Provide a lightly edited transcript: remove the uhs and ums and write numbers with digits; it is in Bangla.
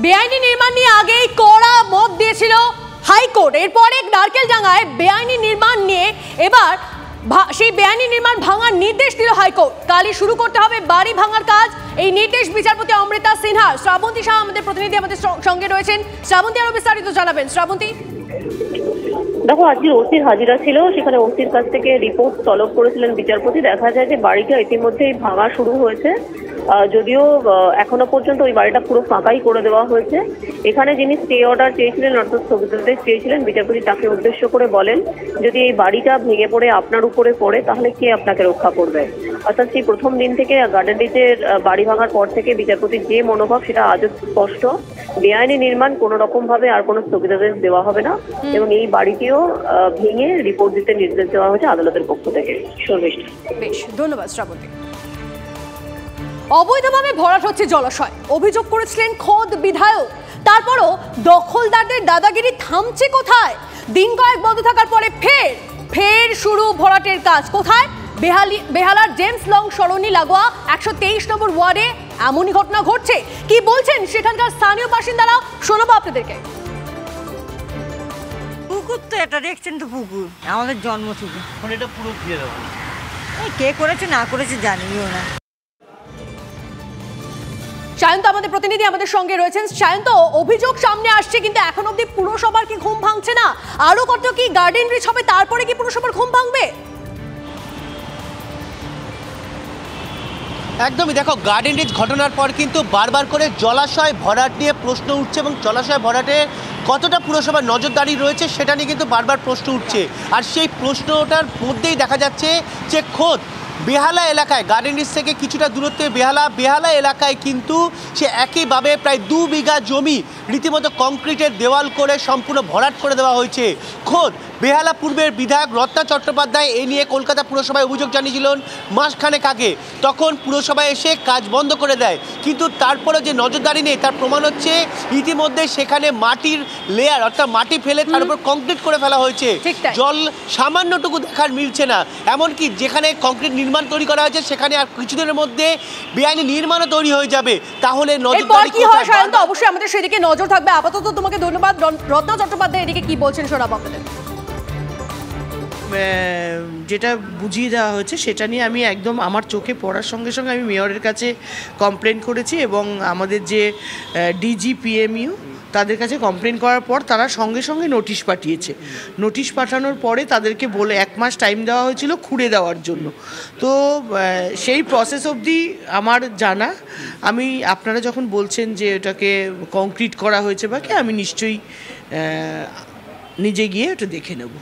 বেআইনি নির্মাণ নিয়ে আগেই কড়া মত দিয়েছিল হাইকোর্ট। এরপরে নারকেলডাঙ্গায় বেআইনি নির্মাণ নিয়ে এবার সেই বেআইনি নির্মাণ ভাঙার নির্দেশ দিল হাইকোর্ট। কালই শুরু করতে হবে বাড়ি ভাঙার কাজ, এই নির্দেশ বিচারপতি অমৃতা সিনহা। শ্রাবন্তী শাহ আমাদের প্রতিনিধি আমাদের সঙ্গে রয়েছেন। শ্রাবন্তী আরো বিস্তারিত জানাবেন। শ্রাবন্তী, দেখো, আজকে ওসির হাজিরা ছিল, সেখানে ওসির কাছ থেকে রিপোর্ট তলব করেছিলেন বিচারপতি। দেখা যায় যে বাড়িটা ইতিমধ্যেই ভাঙা শুরু হয়েছে, যদিও এখনো পর্যন্ত ওই বাড়িটা পুরো ফাঁকাই করে দেওয়া হয়েছে। এখানে যিনি স্টে অর্ডার চেয়েছিলেন, অর্থাৎ স্থগিতাদেশ চেয়েছিলেন, বিচারপতি তাকে উদ্দেশ্য করে বলেন, যদি এই বাড়িটা ভেঙে পড়ে আপনার উপরে পড়ে তাহলে কে আপনাকে রক্ষা করবে। অর্থাৎ সেই প্রথম দিন থেকে গার্ডেন রিচের বাড়ি ভাঙার পর থেকে বিচারপতির যে মনোভাব সেটা আজও স্পষ্ট। বেআইনি নির্মাণ কোনো রকম ভাবে আর কোনো স্থগিতাদেশ দেওয়া হবে না এবং এই বাড়িটিও ভেঙে রিপোর্ট দিতে নির্দেশ দেওয়া হয়েছে আদালতের পক্ষ থেকে। বেশ, ধন্যবাদ শ্রাবন্তী। অবৈধভাবে ভরাট হচ্ছে জলাশয়, অভিযোগ করেছিলেন খোদ বিধায়ক। তারপরও দখলদারদের দাদাগিরি থামছে কোথায়? দিন কয়েক বন্ধ থাকার পরে ফের শুরু ভরাটের কাজ। কোথায়? বেহালার জেমস লং সরণি লাগোয়া 123 নম্বর ওয়ার্ডে এমনই ঘটনা ঘটছে। কি বলছেন সেখানকার স্থানীয় বাসিন্দারা, শোনাবো আপনাদেরকে। পুকুর তো এটা দেখছেন তো, পুকুর আমাদের জন্ম থেকে। এটা পুরো ঘিরে দেবো, কে করেছে না করেছে জানিও না। সায়ন্ত আমাদের প্রতিনিধি আমাদের সঙ্গে রয়েছেন। সায়ন্ত, অভিযোগ সামনে আসছে কিন্তু এখন অব্দি পুরসভার কি ঘুম ভাঙছে না? আরো কত কি গার্ডেন রিচ হবে, তারপরে কি পুরসভার ঘুম ভাঙবে? একদমই। দেখো, গার্ডেন রিচ ঘটনার পর কিন্তু বারবার করে জলাশয় ভরাট নিয়ে প্রশ্ন উঠছে এবং জলাশয় ভরাটে কতটা পুরসভার নজরদারি রয়েছে সেটা নিয়ে কিন্তু বারবার প্রশ্ন উঠছে। আর সেই প্রশ্নটার মধ্যেই দেখা যাচ্ছে যে খোদ বেহালা এলাকায়, গার্ডেন রিচ থেকে কিছুটা দূরত্বে বেহালা এলাকায় কিন্তু সে একইভাবে প্রায় 2 বিঘা জমি রীতিমতো কংক্রিটের দেওয়াল করে সম্পূর্ণ ভরাট করে দেওয়া হয়েছে। খোদ বেহালা পূর্বের বিধায়ক রত্না চট্টোপাধ্যায় এ নিয়ে কলকাতা পুরসভায় অভিযোগ জানিয়েছিলেন মাসখানেক আগে। তখন পুরসভায় এসে কাজ বন্ধ করে দেয়, কিন্তু তারপরে যে নজরদারি নেই তার প্রমাণ হচ্ছে ইতিমধ্যে সেখানে মাটির লেয়ার, অর্থাৎ মাটি ফেলে তার উপর কংক্রিট করে ফেলা হয়েছে। জল সামান্যটুকু দেখার মিলছে না। এমনকি যেখানে কংক্রিট নির্মাণ তৈরি করা হয়েছে সেখানে আর কিছুদিনের মধ্যে বেআইনি নির্মাণও তৈরি হয়ে যাবে। তাহলে নজরদারি কি হয় সায়ন্ত? অবশ্যই আমাদের সেদিকে নজর থাকবে। আপাতত তোমাকে ধন্যবাদ। রত্না চট্টোপাধ্যায় এদিকে কি বলছেন শোনাবো আপনাদের। যেটা বুঝিয়ে দেওয়া হয়েছে সেটা নিয়ে আমি একদম আমার চোখে পড়ার সঙ্গে সঙ্গে আমি মেয়রের কাছে কমপ্লেন করেছি এবং আমাদের যে ডিজিপিএমইউ তাদের কাছে কমপ্লেন করার পর তারা সঙ্গে সঙ্গে নোটিশ পাঠিয়েছে। নোটিশ পাঠানোর পরে তাদেরকে বলে 1 মাস টাইম দেওয়া হয়েছিল খুঁড়ে দেওয়ার জন্য। তো সেই প্রসেস অবধি আমার জানা। আমি আপনারা যখন বলছেন যে এটাকে কংক্রিট করা হয়েছে বা কি, আমি নিশ্চয়ই নিজে গিয়ে ওটা দেখে নেব।